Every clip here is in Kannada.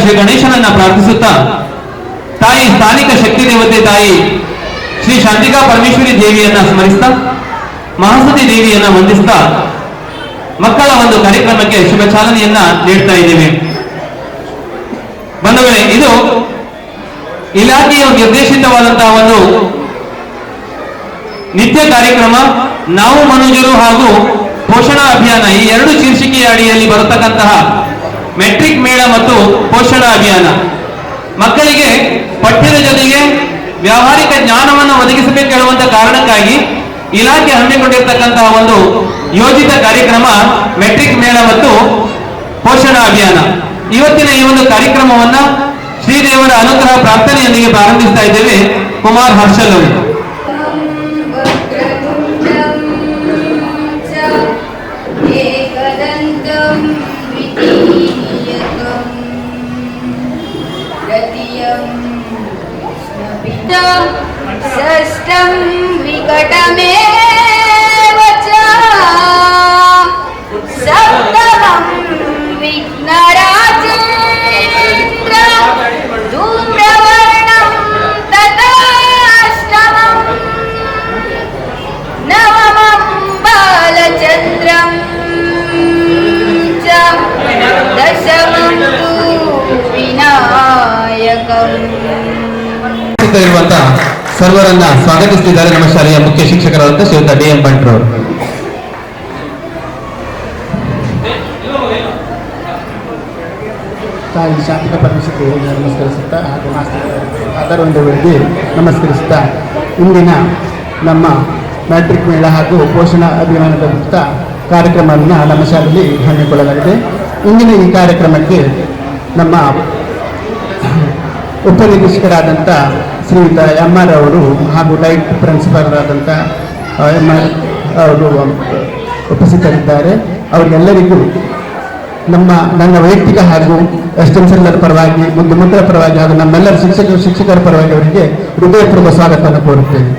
ಶ್ರೀ ಗಣೇಶನನ್ನ ಪ್ರಾರ್ಥಿಸುತ್ತಾ ತಾಯಿ ಸ್ಥಾನಿಕ ಶಕ್ತಿ ದೇವತೆ ತಾಯಿ ಶ್ರೀ ಶಾಂತಿಕಾ ಪರಮೇಶ್ವರಿ ದೇವಿಯನ್ನ ಸ್ಮರಿಸ್ತಾ ಮಹಾಸತಿ ದೇವಿಯನ್ನ ವಂದಿಸ್ತಾ ಮಕ್ಕಳ ಒಂದು ಕಾರ್ಯಕ್ರಮಕ್ಕೆ ಶುಭ ಚಾಲನೆಯನ್ನ ನೀಡ್ತಾ ಇದ್ದೇವೆ. ಬಂಧುಗಳೇ, ಇದು ಇಲಾಖೆಯ ನಿರ್ದೇಶಿತವಾದಂತಹ ಒಂದು ನಿತ್ಯ ಕಾರ್ಯಕ್ರಮ. ನಾವು ಮನುಜರು ಹಾಗೂ ಪೋಷಣಾ ಅಭಿಯಾನ ಈ ಎರಡು ಶೀರ್ಷಿಕೆಯ ಅಡಿಯಲ್ಲಿ ಬರತಕ್ಕಂತಹ ಮೆಟ್ರಿಕ್ ಮೇಳ ಮತ್ತು ಪೋಷಣಾ ಅಭಿಯಾನ ಮಕ್ಕಳಿಗೆ ಪಠ್ಯದ ಜೊತೆಗೆ ವ್ಯಾವಹಾರಿಕ ಜ್ಞಾನವನ್ನು ಒದಗಿಸಬೇಕು ಹೇಳುವಂತಹ ಕಾರಣಕ್ಕಾಗಿ ಇಲಾಖೆ ಹಮ್ಮಿಕೊಂಡಿರ್ತಕ್ಕಂತಹ ಒಂದು ಯೋಜಿತ ಕಾರ್ಯಕ್ರಮ ಮೆಟ್ರಿಕ್ ಮೇಳ ಮತ್ತು ಪೋಷಣಾ ಅಭಿಯಾನ. ಇವತ್ತಿನ ಈ ಒಂದು ಕಾರ್ಯಕ್ರಮವನ್ನ ಶ್ರೀದೇವರ ಅನುಗ್ರಹ ಪ್ರಾರ್ಥನೆಯೊಂದಿಗೆ ಪ್ರಾರಂಭಿಸ್ತಾ ಇದ್ದೇವೆ. ಕುಮಾರ್ ಹರ್ಷಲ್ ಅವರು. षष्ठं विकटमेव च सप्तमं विघ्नराजेन्द्र धूम्रवर्णं तथाष्टमं नवमं बालचन्द्रं च दशमं तु विनायकम्. ಸರ್ವರನ್ನ ಸ್ವಾಗತಿಸುತ್ತಿದ್ದಾರೆ ನಮ್ಮ ಶಾಲೆಯ ಮುಖ್ಯ ಶಿಕ್ಷಕರಾದಂತಹ ಶ್ರೀಯುತ ಡಿ.ಎಂ. ಬಂಟ್ರವರು. ತಾಯಿ ಶಾಂತಿಕಾ ಪರಮೇಶ್ವರಿ ದೇವಿಗೆ ನಮಸ್ಕರಿಸುತ್ತಾ ಹಾಗೂ ಆಧಾರವೊಂದವರಿಗೆ ನಮಸ್ಕರಿಸುತ್ತಾ ಇಂದಿನ ನಮ್ಮ ಮ್ಯಾಟ್ರಿಕ್ ಮೇಳ ಹಾಗೂ ಪೋಷಣಾ ಅಭಿಯಾನದ ಮುಕ್ತ ಕಾರ್ಯಕ್ರಮವನ್ನು ನಮ್ಮ ಶಾಲೆಯಲ್ಲಿ ಹಮ್ಮಿಕೊಳ್ಳಲಾಗಿದೆ. ಇಂದಿನ ಈ ಕಾರ್ಯಕ್ರಮಕ್ಕೆ ನಮ್ಮ ಉಪನಿರ್ದೇಶಕರಾದಂಥ ಶ್ರೀಯುತ ಎಂ.ಆರ್. ಅವರು ಹಾಗೂ ಡೈಟ್ ಪ್ರಿನ್ಸಿಪಾಲ್ ಆದಂಥ ಎಂ.ಆರ್. ಅವರು ಉಪಸ್ಥಿತರಿದ್ದಾರೆ. ಅವರಿಗೆಲ್ಲರಿಗೂ ನನ್ನ ವೈಯಕ್ತಿಕ ಹಾಗೂ ಎಸ್ಟೆನ್ಷನ್ರ ಪರವಾಗಿ ಮತ್ತು ಮಕ್ಕಳ ಪರವಾಗಿ ಹಾಗೂ ನಮ್ಮೆಲ್ಲರ ಶಿಕ್ಷಕರ ಪರವಾಗಿ ಅವರಿಗೆ ಹೃದಯಪೂರ್ವಕ ಸ್ವಾಗತವನ್ನು ಕೋರುತ್ತೇನೆ.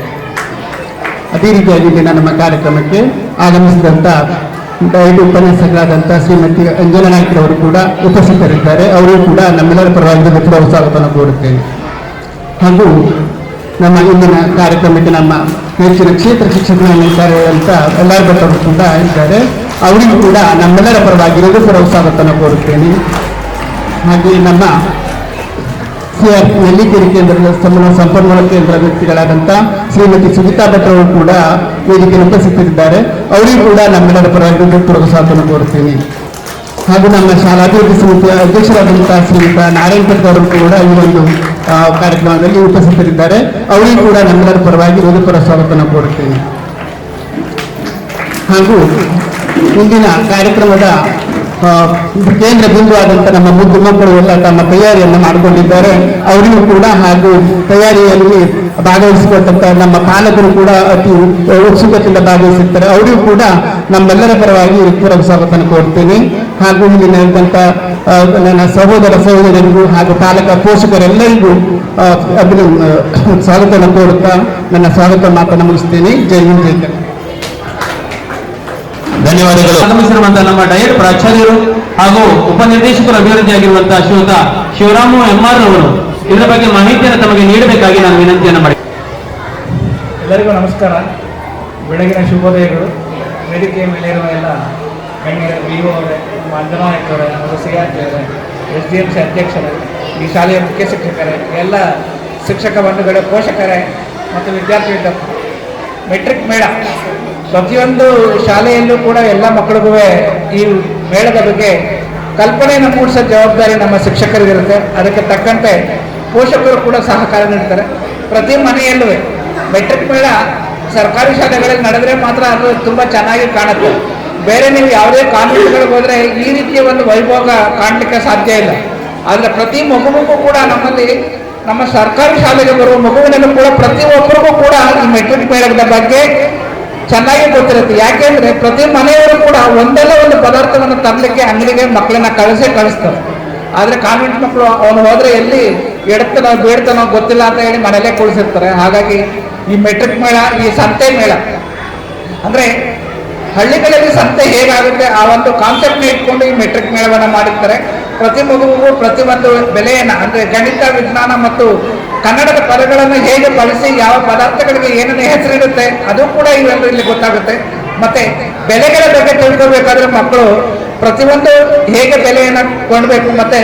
ಅದೇ ರೀತಿಯಾಗಿ ಇಂದಿನ ನಮ್ಮ ಕಾರ್ಯಕ್ರಮಕ್ಕೆ ಆಗಮಿಸಿದಂಥ ಡೈಟ್ ಉಪನ್ಯಾಸಕರಾದಂಥ ಶ್ರೀಮತಿ ಅಂಜನಾ ನಾಯ್ಕರವರು ಕೂಡ ಉಪಸ್ಥಿತರಿದ್ದಾರೆ. ಅವರು ಕೂಡ ನಮ್ಮೆಲ್ಲರ ಪರವಾಗಿ ಹೃದಯಪೂರ್ವಕ ಸ್ವಾಗತವನ್ನು ಕೋರುತ್ತೇನೆ. ಹಾಗೂ ನಮ್ಮ ಇಂದಿನ ಕಾರ್ಯಕ್ರಮಕ್ಕೆ ನಮ್ಮ ನೆಚ್ಚಿನ ಕ್ಷೇತ್ರ ಶಿಕ್ಷಕರಾದಂಥ ಎಲ್.ಆರ್. ಭಟ್ ಅವರು ಕೂಡ ಇದ್ದಾರೆ. ಅವರಿಗೂ ಕೂಡ ನಮ್ಮೆಲ್ಲರ ಪರವಾಗಿ ಹೃದಯಪೂರ್ವಕ ಸ್ವಾಗತವನ್ನು ಕೋರುತ್ತೇನೆ. ಹಾಗೆ ನಮ್ಮ CR ನೆಲ್ಲಿಕೆರೆ ಕೇಂದ್ರದ ಸಂಪನ್ಮೂಲ ಕೇಂದ್ರ ವ್ಯಕ್ತಿಗಳಾದಂಥ ಶ್ರೀಮತಿ ಸುಜಿತಾ ಭಟ್ ಅವರು ಕೂಡ ವೇದಿಕೆಯಲ್ಲಿ ಉಪಸ್ಥಿತರಿದ್ದಾರೆ. ಅವರಿಗೂ ಕೂಡ ನಮ್ಮೆಲ್ಲರ ಪರವಾಗಿ ಹೃದಯಪೂರ್ವಕ ಸ್ವಾಗತವನ್ನು ಕೋರುತ್ತೇನೆ. ಹಾಗೂ ನಮ್ಮ ಶಾಲಾಭಿವೃದ್ಧಿ ಸಮಿತಿಯ ಅಧ್ಯಕ್ಷರಾದಂಥ ಶ್ರೀಯುತ ನಾರಾಯಣ ಭಟ್ ಅವರು ಕೂಡ ಈ ಒಂದು ಕಾರ್ಯಕ್ರಮದಲ್ಲಿ ಉಪಸ್ಥಿತರಿದ್ದಾರೆ. ಅವರಿಗೂ ಕೂಡ ನಮ್ಮೆಲ್ಲರ ಪರವಾಗಿ ಹೃದಯಪೂರ್ವಕ ಸ್ವಾಗತವನ್ನು ಕೋರುತ್ತೇನೆ. ಹಾಗೂ ಇಂದಿನ ಕಾರ್ಯಕ್ರಮದ ಕೇಂದ್ರ ಬಿಂದುವಾದಂಥ ನಮ್ಮ ಮುದ್ದು ಮಕ್ಕಳು ಎಲ್ಲ ತಮ್ಮ ತಯಾರಿಯನ್ನು ಮಾಡಿಕೊಂಡಿದ್ದಾರೆ. ಅವರಿಗೂ ಕೂಡ ಹಾಗೂ ತಯಾರಿಯಲ್ಲಿ ಭಾಗವಹಿಸಿಕೊಂಡಂಥ ನಮ್ಮ ಪಾಲಕರು ಕೂಡ ಅತಿ ಉತ್ಸುಕತೆಯಿಂದ ಭಾಗವಹಿಸಿರ್ತಾರೆ. ಅವರಿಗೂ ಕೂಡ ನಮ್ಮೆಲ್ಲರ ಪರವಾಗಿ ಹೃದಯಪೂರ್ವಕ ಸ್ವಾಗತವನ್ನು ಕೋರುತ್ತೇನೆ. ಹಾಗೂ ಇಲ್ಲಿ ನಡೆದಂಥ ನನ್ನ ಸಹೋದರಿಗೂ ಹಾಗೂ ಪಾಲಕ ಪೋಷಕರೆಲ್ಲರಿಗೂ ಸ್ವಾಗತವನ್ನು ಕೋರುತ್ತಾ ನನ್ನ ಸ್ವಾಗತ ಮಾತನ್ನು ಮುಗಿಸ್ತೇನೆ. ಜೈ ಹಿಂದ್, ಜೈ ಕನ್ನಡ. ಧನ್ಯವಾದಗಳು. ಆಗಮಿಸಿರುವಂತಹ ನಮ್ಮ ಡಯಟ್ ಪ್ರಾಚಾರ್ಯರು ಹಾಗೂ ಉಪನಿರ್ದೇಶಕರು ಅಭಿವೃದ್ಧಿಯಾಗಿರುವಂತಹ ಶ್ರೀಯುತ ಶಿವರಾಮು ಎಂ.ಆರ್. ಅವರು ಇದರ ಬಗ್ಗೆ ಮಾಹಿತಿಯನ್ನು ತಮಗೆ ನೀಡಬೇಕಾಗಿ ನಾನು ವಿನಂತಿಯನ್ನು ಮಾಡಿ. ಎಲ್ಲರಿಗೂ ನಮಸ್ಕಾರ, ಬೆಳಗಿನ ಶುಭೋದಯಗಳು. ವೇದಿಕೆಯ ಮೇಲೆ ಇರುವ ಎಲ್ಲ ಗಣ್ಯರ BO ಅವರೇ, ನಮ್ಮ ಅಂಜನಾ ನಾಯ್ಕ ಅವರೇ, ನಮ್ಮ CRT ಅವರೇ, SDMC ಅಧ್ಯಕ್ಷರೇ, ಈ ಶಾಲೆಯ ಮುಖ್ಯ ಶಿಕ್ಷಕರೇ, ಎಲ್ಲ ಶಿಕ್ಷಕ ಬಂಧುಗಳೇ, ಪೋಷಕರೇ ಮತ್ತು ವಿದ್ಯಾರ್ಥಿ ಮೆಟ್ರಿಕ್ ಮೇಳ ಪ್ರತಿಯೊಂದು ಶಾಲೆಯಲ್ಲೂ ಕೂಡ ಎಲ್ಲ ಮಕ್ಕಳಿಗೂ ಈ ಮೇಳದ ಬಗ್ಗೆ ಕಲ್ಪನೆಯನ್ನು ಮೂಡಿಸೋ ಜವಾಬ್ದಾರಿ ನಮ್ಮ ಶಿಕ್ಷಕರಿಗಿರುತ್ತೆ. ಅದಕ್ಕೆ ತಕ್ಕಂತೆ ಪೋಷಕರು ಕೂಡ ಸಹಕಾರ ನೀಡ್ತಾರೆ. ಪ್ರತಿ ಮನೆಯಲ್ಲೂ ಮೆಟ್ರಿಕ್ ಮೇಳ ಸರ್ಕಾರಿ ಶಾಲೆಗಳಲ್ಲಿ ನಡೆದರೆ ಮಾತ್ರ ಅದು ತುಂಬ ಚೆನ್ನಾಗಿ ಕಾಣುತ್ತೆ. ಬೇರೆ ನೀವು ಯಾವುದೇ ಕಾನ್ವೆಂಟ್ಗಳಿಗೆ ಹೋದರೆ ಈ ರೀತಿಯ ಒಂದು ವೈಭೋಗ ಕಾಣಲಿಕ್ಕೆ ಸಾಧ್ಯ ಇಲ್ಲ. ಆದರೆ ಪ್ರತಿ ಮಗುವಿಗೂ ಕೂಡ ನಮ್ಮಲ್ಲಿ ನಮ್ಮ ಸರ್ಕಾರಿ ಶಾಲೆಗೆ ಬರುವ ಮಗುವಿನಲ್ಲೂ ಕೂಡ ಪ್ರತಿಯೊಬ್ಬರಿಗೂ ಕೂಡ ಈ ಮೆಟ್ರಿಕ್ ಮೇಳದ ಬಗ್ಗೆ ಚೆನ್ನಾಗಿ ಗೊತ್ತಿರುತ್ತೆ. ಯಾಕೆಂದರೆ ಪ್ರತಿ ಮನೆಯವರು ಕೂಡ ಒಂದಲ್ಲ ಒಂದು ಪದಾರ್ಥವನ್ನು ತರಲಿಕ್ಕೆ ಅಂಗಡಿಗೆ ಮಕ್ಕಳನ್ನ ಕಳಿಸ್ತಾರೆ. ಆದರೆ ಕಾನ್ವೆಂಟ್ ಮಕ್ಕಳು ಅವನು ಹೋದರೆ ಎಲ್ಲಿ ಎಡ್ತನೋ ಬೇಡ್ತನೋ ಗೊತ್ತಿಲ್ಲ ಅಂತ ಹೇಳಿ ಮನೆಯಲ್ಲೇ ಕುಳಿಸಿರ್ತಾರೆ. ಹಾಗಾಗಿ ಈ ಮೆಟ್ರಿಕ್ ಮೇಳ, ಈ ಸಂತೆ ಮೇಳ ಅಂದರೆ ಹಳ್ಳಿಗಳಲ್ಲಿ ಸಂತೆ ಹೇಗಾಗುತ್ತೆ ಆ ಒಂದು ಕಾನ್ಸೆಪ್ಟ್ನ ಇಟ್ಕೊಂಡು ಈ ಮೆಟ್ರಿಕ್ ಮೇಳವನ್ನು ಮಾಡಿರ್ತಾರೆ. ಪ್ರತಿ ಮಗುವಿಗೂ ಪ್ರತಿಯೊಂದು ಬೆಲೆಯನ್ನು ಅಂದರೆ ಗಣಿತ, ವಿಜ್ಞಾನ ಮತ್ತು ಕನ್ನಡದ ಪದಗಳನ್ನು ಹೇಗೆ ಬಳಸಿ ಯಾವ ಪದಾರ್ಥಗಳಿಗೆ ಏನೇನು ಹೆಸರಿರುತ್ತೆ ಅದು ಕೂಡ ಇಲ್ಲಿ ಗೊತ್ತಾಗುತ್ತೆ. ಮತ್ತೆ ಬೆಲೆಗಳ ಬಗ್ಗೆ ತಿಳ್ಕೋಬೇಕಾದ್ರೆ ಮಕ್ಕಳು ಪ್ರತಿಯೊಂದು ಹೇಗೆ ಬೆಲೆಯನ್ನು ಕೊಂಡಬೇಕು, ಮತ್ತೆ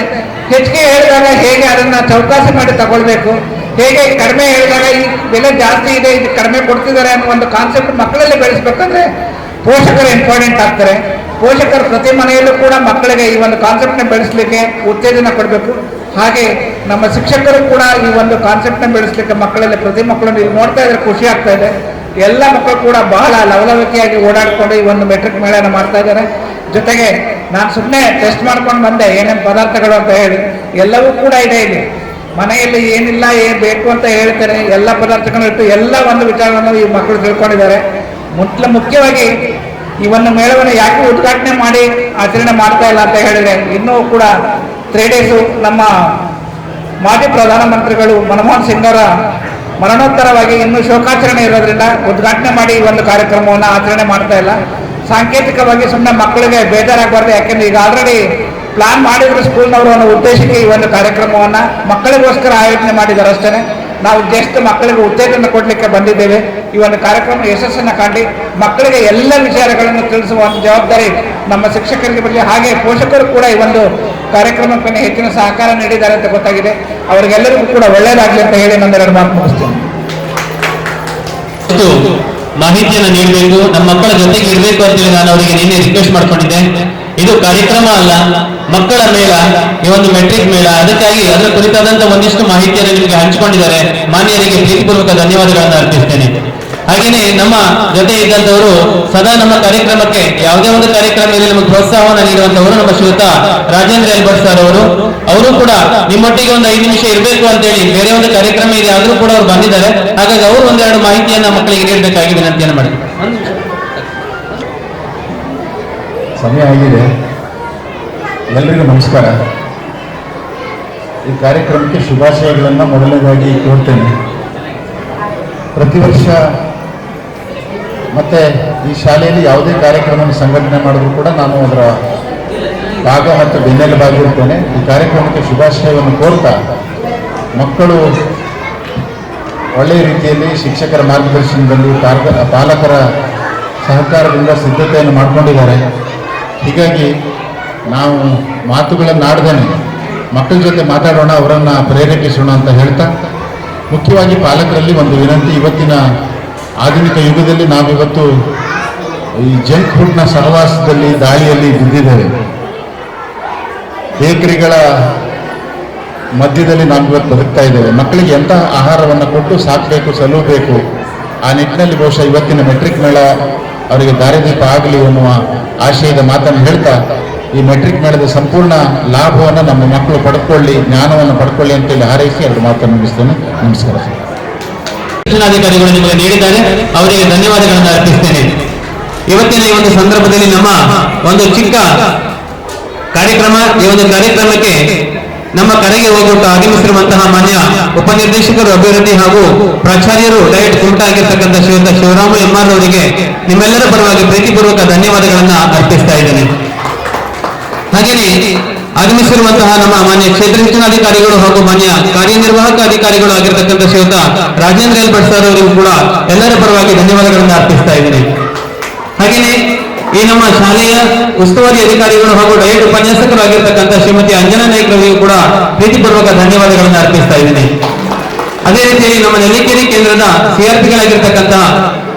ಹೆಚ್ಚಿಗೆ ಹೇಳಿದಾಗ ಹೇಗೆ ಅದನ್ನು ಚೌಕಾಸಿ ಮಾಡಿ ತಗೊಳ್ಬೇಕು, ಹೇಗೆ ಕಡಿಮೆ ಹೇಳಿದಾಗ ಈ ಬೆಲೆ ಜಾಸ್ತಿ ಇದೆ ಇದು ಕಡಿಮೆ ಕೊಡ್ತಿದ್ದಾರೆ ಅನ್ನೋ ಒಂದು ಕಾನ್ಸೆಪ್ಟ್ ಮಕ್ಕಳಲ್ಲಿ ಬೆಳೆಸಬೇಕಂದ್ರೆ ಪೋಷಕರು ಇಂಪಾರ್ಟೆಂಟ್ ಆಗ್ತಾರೆ. ಪೋಷಕರು ಪ್ರತಿ ಮನೆಯಲ್ಲೂ ಕೂಡ ಮಕ್ಕಳಿಗೆ ಈ ಒಂದು ಕಾನ್ಸೆಪ್ಟ್ನ ಬೆಳೆಸಲಿಕ್ಕೆ ಉತ್ತೇಜನ ಕೊಡಬೇಕು. ಹಾಗೆ ನಮ್ಮ ಶಿಕ್ಷಕರು ಕೂಡ ಈ ಒಂದು ಕಾನ್ಸೆಪ್ಟ್ನ ಬೆಳೆಸಲಿಕ್ಕೆ ಮಕ್ಕಳಲ್ಲಿ ಪ್ರತಿ ಮಕ್ಕಳನ್ನು ಇಲ್ಲಿ ನೋಡ್ತಾ ಇದ್ರೆ ಖುಷಿ ಆಗ್ತಾ ಇದೆ. ಎಲ್ಲ ಮಕ್ಕಳು ಕೂಡ ಬಹಳ ಲವಲವಿಕೆಯಾಗಿ ಓಡಾಡಿಕೊಂಡು ಈ ಒಂದು ಮೆಟ್ರಿಕ್ ಮೇಳನ ಮಾಡ್ತಾ ಇದ್ದಾರೆ. ಜೊತೆಗೆ ನಾನು ಸುಮ್ಮನೆ ಟೆಸ್ಟ್ ಮಾಡ್ಕೊಂಡು ಬಂದೆ ಏನೇನು ಪದಾರ್ಥಗಳು ಅಂತ ಹೇಳಿ, ಎಲ್ಲವೂ ಕೂಡ ಇದೆ ಇಲ್ಲಿ. ಮನೆಯಲ್ಲಿ ಏನಿಲ್ಲ ಏನು ಬೇಕು ಅಂತ ಹೇಳ್ತಾರೆ, ಎಲ್ಲ ಪದಾರ್ಥಗಳು ಇಟ್ಟು ಎಲ್ಲ ಒಂದು ವಿಚಾರವನ್ನು ಈ ಮಕ್ಕಳು ತಿಳ್ಕೊಂಡಿದ್ದಾರೆ. ಮುಖ್ಯವಾಗಿ ಈ ಒಂದು ಮೇಳವನ್ನು ಯಾಕೆ ಉದ್ಘಾಟನೆ ಮಾಡಿ ಆಚರಣೆ ಮಾಡ್ತಾ ಇಲ್ಲ ಅಂತ ಹೇಳಿದ್ರೆ, ಇನ್ನೂ ಕೂಡ 3 ಡೇಸು ನಮ್ಮ ಮಾಜಿ ಪ್ರಧಾನಮಂತ್ರಿಗಳು ಮನಮೋಹನ್ ಸಿಂಗ್ ಅವರ ಮರಣೋತ್ತರವಾಗಿ ಇನ್ನೂ ಶೋಕಾಚರಣೆ ಇರೋದ್ರಿಂದ ಉದ್ಘಾಟನೆ ಮಾಡಿ ಈ ಒಂದು ಕಾರ್ಯಕ್ರಮವನ್ನು ಆಚರಣೆ ಮಾಡ್ತಾ ಇಲ್ಲ. ಸಾಂಕೇತಿಕವಾಗಿ ಸುಮ್ಮನೆ ಮಕ್ಕಳಿಗೆ ಬೇಜಾರಾಗಬಾರ್ದು, ಯಾಕೆಂದ್ರೆ ಈಗ ಆಲ್ರೆಡಿ ಪ್ಲಾನ್ ಮಾಡಿದ್ರು ಸ್ಕೂಲ್ನವರು ಅನ್ನೋ ಉದ್ದೇಶಕ್ಕೆ ಈ ಒಂದು ಕಾರ್ಯಕ್ರಮವನ್ನು ಮಕ್ಕಳಿಗೋಸ್ಕರ ಆಯೋಜನೆ ಮಾಡಿದ್ದಾರೆ ಅಷ್ಟೇ. ನಾವು ಜಸ್ಟ್ ಮಕ್ಕಳಿಗೆ ಉತ್ತೇಜನ ಕೊಡಲಿಕ್ಕೆ ಬಂದಿದ್ದೇವೆ. ಈ ಒಂದು ಕಾರ್ಯಕ್ರಮ ಯಶಸ್ಸನ್ನು ಕಾಣಿ ಮಕ್ಕಳಿಗೆ ಎಲ್ಲ ವಿಚಾರಗಳನ್ನು ತಿಳಿಸುವ ಒಂದು ಜವಾಬ್ದಾರಿ ನಮ್ಮ ಶಿಕ್ಷಕರಿಗೆ ಬರಲಿ. ಹಾಗೆ ಪೋಷಕರು ಕೂಡ ಈ ಒಂದು ಕಾರ್ಯಕ್ರಮಕ್ಕೆ ಹೆಚ್ಚಿನ ಸಹಕಾರ ನೀಡಿದ್ದಾರೆ ಅಂತ ಗೊತ್ತಾಗಿದೆ. ಅವರಿಗೆಲ್ಲರಿಗೂ ಕೂಡ ಒಳ್ಳೆಯದಾಗಲಿ ಅಂತ ಹೇಳಿ ನನ್ನೆರಡು ಮಾತು ಮುಗಿಸ್ತೇನೆ. ಮಾಹಿತಿಯನ್ನು ನೀಡಬೇಕು, ನಮ್ಮ ಮಕ್ಕಳ ಜೊತೆಗೆ ಇರಬೇಕು ಅಂತೇಳಿ ನಾನು ಅವರಿಗೆ ನಿನ್ನೆ ರಿಕ್ವೆಸ್ಟ್ ಮಾಡ್ಕೊಂಡಿದ್ದೆ. ಇದು ಕಾರ್ಯಕ್ರಮ ಅಲ್ಲ, ಮಕ್ಕಳ ಮೇಳ, ಈ ಒಂದು ಮೆಟ್ರಿಕ್ ಮೇಳ. ಅದಕ್ಕಾಗಿ ಅದರ ಕುರಿತಾದಂತ ಒಂದಿಷ್ಟು ಮಾಹಿತಿಯನ್ನು ನಿಮಗೆ ಹಂಚಿಕೊಂಡಿದ್ದಾರೆ. ಮಾನ್ಯರಿಗೆ ಪ್ರೀತಿಪೂರ್ವಕ ಧನ್ಯವಾದಗಳನ್ನು ಅರ್ಪಿಸ್ತೇನೆ. ಹಾಗೆಯೇ ನಮ್ಮ ಜೊತೆ ಇದ್ದಂಥವರು ಸದಾ ನಮ್ಮ ಕಾರ್ಯಕ್ರಮಕ್ಕೆ ಯಾವುದೇ ಒಂದು ಕಾರ್ಯಕ್ರಮದಲ್ಲಿ ನಮಗೆ ಪ್ರೋತ್ಸಾಹವನ್ನು ನೀಡುವಂತವರು ನಮ್ಮ ಶ್ರೀಯುತ ರಾಜೇಂದ್ರ ಎಲ್ಬರ್ಟ್ ಸರ್ ಅವರು ಕೂಡ ನಿಮ್ಮೊಟ್ಟಿಗೆ ಒಂದು 5 ನಿಮಿಷ ಇರಬೇಕು ಅಂತೇಳಿ ಬೇರೆ ಒಂದು ಕಾರ್ಯಕ್ರಮ ಇದೆ ಆದರೂ ಕೂಡ ಅವರು ಬಂದಿದ್ದಾರೆ. ಹಾಗಾಗಿ ಅವರು ಒಂದೆರಡು ಮಾಹಿತಿಯನ್ನು ಮಕ್ಕಳಿಗೆ ನೀಡಬೇಕಾಗಿ ವಿನಂತಿಯನ್ನು ಮಾಡಿದ್ದಾರೆ. ಸಮಯ ಆಗಿದೆ. ಎಲ್ಲರಿಗೂ ನಮಸ್ಕಾರ. ಈ ಕಾರ್ಯಕ್ರಮಕ್ಕೆ ಶುಭಾಶಯಗಳನ್ನು ಮೊದಲನೇದಾಗಿ ಕೋರ್ತೇನೆ. ಪ್ರತಿ ವರ್ಷ ಮತ್ತೆ ಈ ಶಾಲೆಯಲ್ಲಿ ಯಾವುದೇ ಕಾರ್ಯಕ್ರಮವನ್ನು ಸಂಘಟನೆ ಮಾಡಿದ್ರು ಕೂಡ ನಾನು ಅದರ ಭಾಗ ಮತ್ತು ಬೆನ್ನೆಲುಬಾಗಿರುತ್ತೇನೆ. ಈ ಕಾರ್ಯಕ್ರಮಕ್ಕೆ ಶುಭಾಶಯವನ್ನು ಕೋರ್ತಾ ಮಕ್ಕಳು ಒಳ್ಳೆಯ ರೀತಿಯಲ್ಲಿ ಶಿಕ್ಷಕರ ಮಾರ್ಗದರ್ಶನದಲ್ಲಿ ಪಾಲಕರ ಸಹಕಾರದಿಂದ ಸಿದ್ಧತೆಯನ್ನು ಮಾಡಿಕೊಂಡಿದ್ದಾರೆ. ಹೀಗಾಗಿ ನಾವು ಮಾತುಗಳನ್ನಾಡ್ದೇನೆ ಮಕ್ಕಳ ಜೊತೆ ಮಾತಾಡೋಣ, ಅವರನ್ನು ಪ್ರೇರೇಪಿಸೋಣ ಅಂತ ಹೇಳ್ತಾ, ಮುಖ್ಯವಾಗಿ ಪಾಲಕರಲ್ಲಿ ಒಂದು ವಿನಂತಿ. ಇವತ್ತಿನ ಆಧುನಿಕ ಯುಗದಲ್ಲಿ ನಾವಿವತ್ತು ಈ ಜಂಕ್ ಫುಡ್ನ ಸಹವಾಸದಲ್ಲಿ ದಾಳಿಯಲ್ಲಿ ಬಿದ್ದಿದ್ದೇವೆ. ಬೇಕರಿಗಳ ಮಧ್ಯದಲ್ಲಿ ನಾವಿವತ್ತು ಬದುಕ್ತಾ ಇದ್ದೇವೆ. ಮಕ್ಕಳಿಗೆ ಎಂತಹ ಆಹಾರವನ್ನು ಕೊಟ್ಟು ಸಾಕಬೇಕು, ಸಲುಬೇಕು. ಆ ನಿಟ್ಟಿನಲ್ಲಿ ಬಹುಶಃ ಇವತ್ತಿನ ಮೆಟ್ರಿಕ್ ಮೇಳ ಅವರಿಗೆ ದಾರಿದೀಪ ಆಗಲಿ ಎನ್ನುವ ಆಶಯದ ಮಾತನ್ನು ಹೇಳ್ತಾ, ಈ ಮೆಟ್ರಿಕ್ ಮೇಳದ ಸಂಪೂರ್ಣ ಲಾಭವನ್ನು ನಮ್ಮ ಮಕ್ಕಳು ಪಡ್ಕೊಳ್ಳಿ, ಜ್ಞಾನವನ್ನು ಪಡ್ಕೊಳ್ಳಿ ಅಂತೇಳಿ ಹಾರೈಸಿ ಎರಡು ಮಾತನ್ನು ಮುಗಿಸ್ತೇನೆ. ನಮಸ್ಕಾರ. ಶಿಕ್ಷಣಾಧಿಕಾರಿಗಳು ನಿಮಗೆ ನೀಡಿದ್ದಾರೆ, ಅವರಿಗೆ ಧನ್ಯವಾದಗಳನ್ನು ಅರ್ಪಿಸ್ತೇನೆ. ಇವತ್ತಿನ ಈ ಒಂದು ಸಂದರ್ಭದಲ್ಲಿ ನಮ್ಮ ಒಂದು ಚಿಕ್ಕ ಕಾರ್ಯಕ್ರಮ, ಈ ಒಂದು ಕಾರ್ಯಕ್ರಮಕ್ಕೆ ನಮ್ಮ ಕರೆಗೆ ಹೋಗುತ್ತಾ ಆಗಮಿಸಿರುವಂತಹ ಮಾನ್ಯ ಉಪನಿರ್ದೇಶಕರು ಅಭಿವೃದ್ಧಿ ಹಾಗೂ ಪ್ರಾಚಾರ್ಯರು ಡಯಟ್ ಕುಮಟಾ ಆಗಿರ್ತಕ್ಕಂಥ ಶ್ರೀಯುತ ಶಿವರಾಮ ಎಂ.ಆರ್. ಅವರಿಗೆ ನಿಮ್ಮೆಲ್ಲರ ಪರವಾಗಿ ಪ್ರೀತಿಪೂರ್ವಕ ಧನ್ಯವಾದಗಳನ್ನು ಅರ್ಪಿಸ್ತಾ ಇದ್ದೇನೆ. ಹಾಗೆಯೇ ಆಗಮಿಸಿರುವಂತಹ ನಮ್ಮ ಮಾನ್ಯ ಕ್ಷೇತ್ರ ಶಿಕ್ಷಣಾಧಿಕಾರಿಗಳು ಹಾಗೂ ಮಾನ್ಯ ಕಾರ್ಯನಿರ್ವಾಹಕ ಅಧಿಕಾರಿಗಳು ಆಗಿರತಕ್ಕಂಥ ಶ್ರೀಯುತ ರಾಜೇಂದ್ರ ಎಲ್ಬರ್ಟ್ ಸರ್ ಅವರಿಗೂ ಕೂಡ ಎಲ್ಲರ ಪರವಾಗಿ ಧನ್ಯವಾದಗಳನ್ನು ಅರ್ಪಿಸ್ತಾ ಇದ್ದೇನೆ. ಹಾಗೆಯೇ ಈ ನಮ್ಮ ಶಾಲೆಯ ಉಸ್ತುವಾರಿ ಅಧಿಕಾರಿಗಳು ಹಾಗೂ ಡಯಟ್ ಉಪನ್ಯಾಸಕರು ಆಗಿರ್ತಕ್ಕಂಥ ಶ್ರೀಮತಿ ಅಂಜನಾ ನಾಯ್ಕರವರಿಗೂ ಕೂಡ ಪ್ರೀತಿಪೂರ್ವಕ ಧನ್ಯವಾದಗಳನ್ನು ಅರ್ಪಿಸ್ತಾ ಇದ್ದೇನೆ. ಅದೇ ರೀತಿಯಲ್ಲಿ ನಮ್ಮ ನೆಲ್ಲಿಕೇರಿ ಕೇಂದ್ರದ ಸಿಆರ್ಪಿಗಳಾಗಿರ್ತಕ್ಕಂತಹ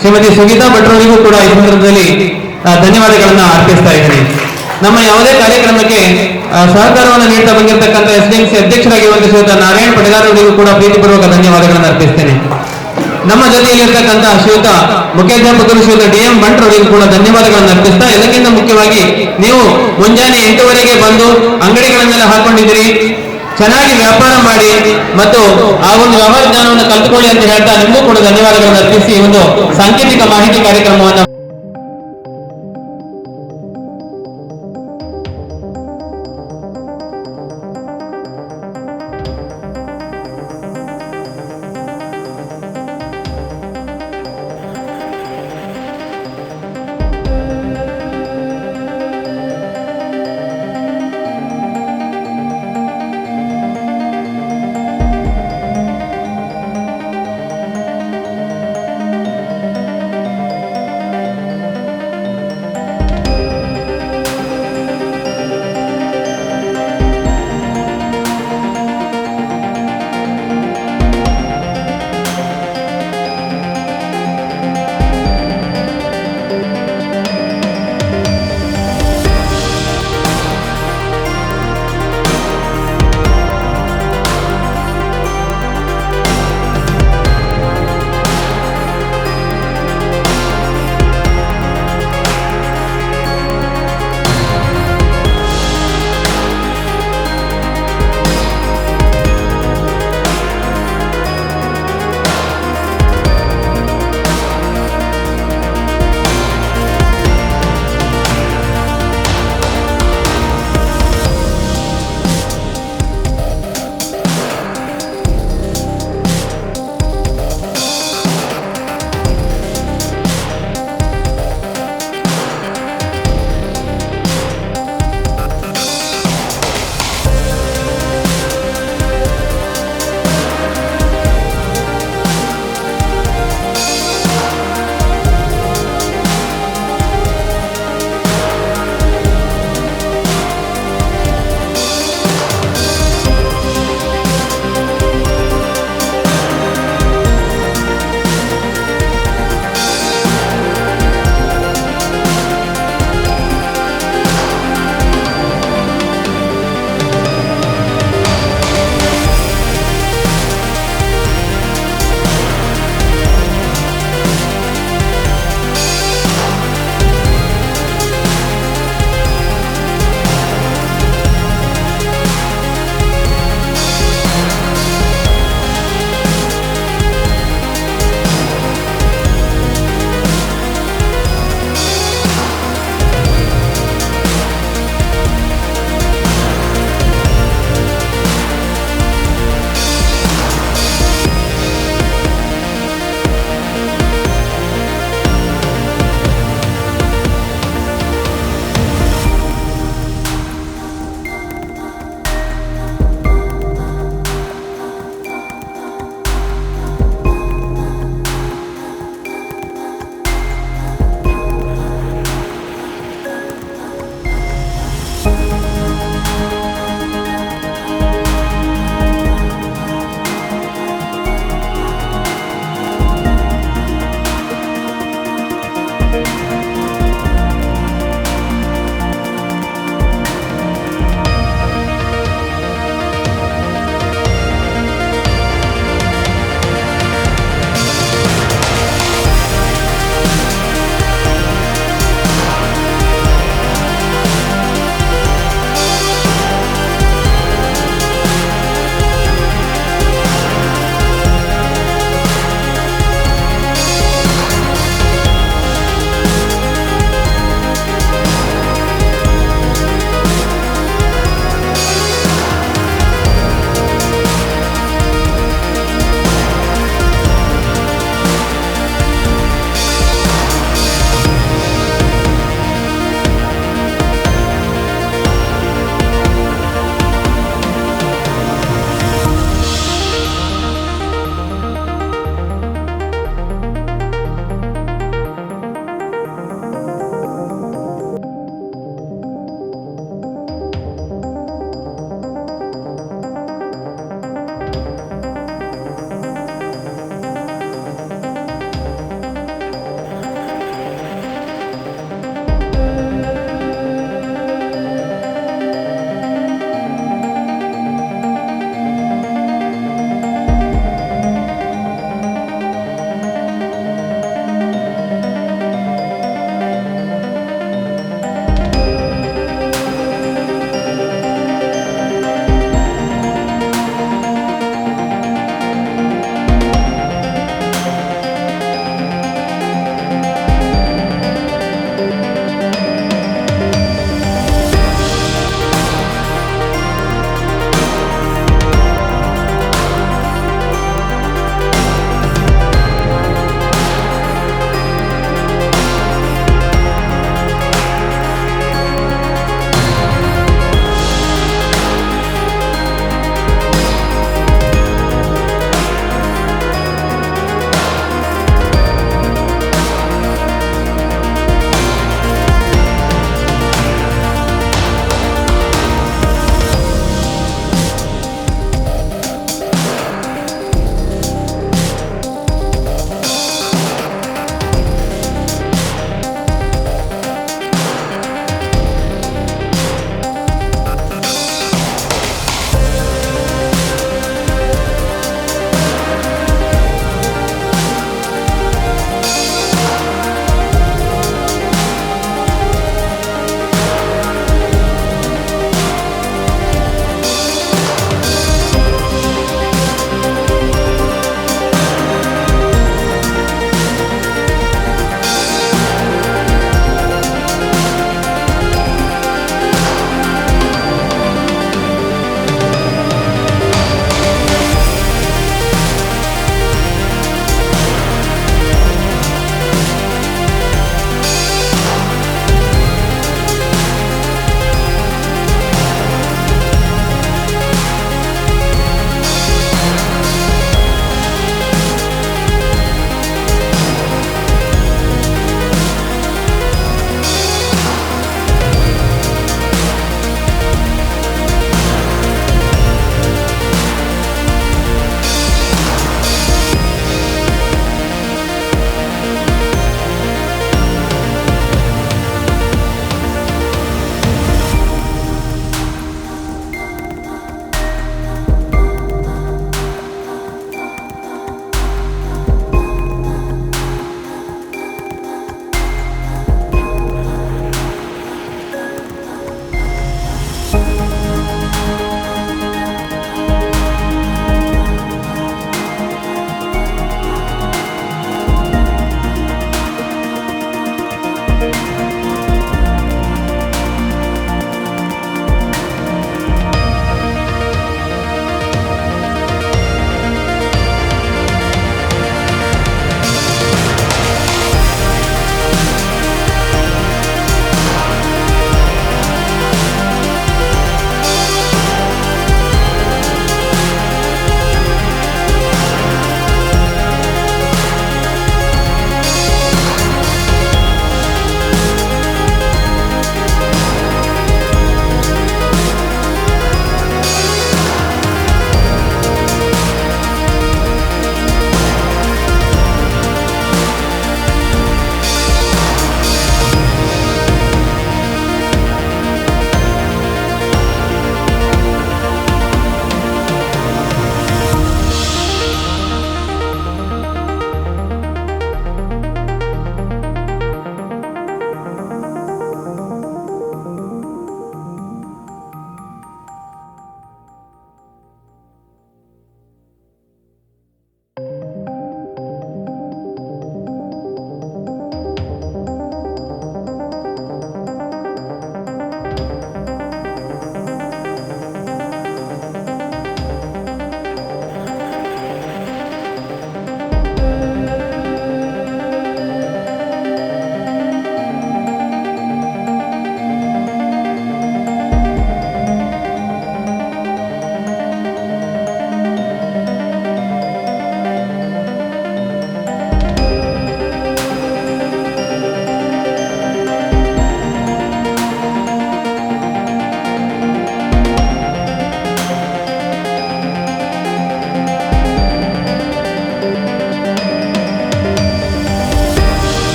ಶ್ರೀಮತಿ ಸುಗೀತಾ ಭಟ್ರವರಿಗೂ ಕೂಡ ಈ ಸಂದರ್ಭದಲ್ಲಿ ಧನ್ಯವಾದಗಳನ್ನು ಅರ್ಪಿಸ್ತಾ ಇದ್ದೇನೆ. ನಮ್ಮ ಯಾವುದೇ ಕಾರ್ಯಕ್ರಮಕ್ಕೆ ಸಹಕಾರವನ್ನು ನೀಡ್ತಾ ಬಂದಿರತಕ್ಕಂಥ ಎಸ್ಡಿಎಂಸಿ ಅಧ್ಯಕ್ಷರಾಗಿರುವಂತಹ ಶ್ರೀಯುತ ನಾರಾಯಣ ಪಡೆದಾರ್ ಅವರಿಗೂ ಕೂಡ ಪ್ರೀತಿಪೂರ್ವಕ ಧನ್ಯವಾದಗಳನ್ನು ಅರ್ಪಿಸ್ತೇನೆ. ನಮ್ಮ ಜೊತೆಯಲ್ಲಿರ್ತಕ್ಕಂಥ ಶ್ರೀಯುತ ಮುಖ್ಯಾಧ್ಯಾಪಕರು ಶ್ರೀಯುತ ಡಿ.ಎಂ. ಬಂಟ್ರವರಿಗೂ ಕೂಡ ಧನ್ಯವಾದಗಳನ್ನು ಅರ್ಪಿಸ್ತಾ, ಎಲ್ಲಕ್ಕಿಂತ ಮುಖ್ಯವಾಗಿ ನೀವು ಮುಂಜಾನೆ 8 ಬಂದು ಅಂಗಡಿಗಳನ್ನೆಲ್ಲ ಹಾಕೊಂಡಿದ್ದೀರಿ, ಚೆನ್ನಾಗಿ ವ್ಯಾಪಾರ ಮಾಡಿ ಮತ್ತು ಆ ಒಂದು ವ್ಯವಹಾರ ಜ್ಞಾನವನ್ನು ಕಲ್ತುಕೊಳ್ಳಿ ಅಂತ ಹೇಳ್ತಾ ನಿಮಗೂ ಕೂಡ ಧನ್ಯವಾದಗಳನ್ನು ಅರ್ಪಿಸಿ ಒಂದು ಸಾಂಕೇತಿಕ ಮಾಹಿತಿ ಕಾರ್ಯಕ್ರಮವನ್ನು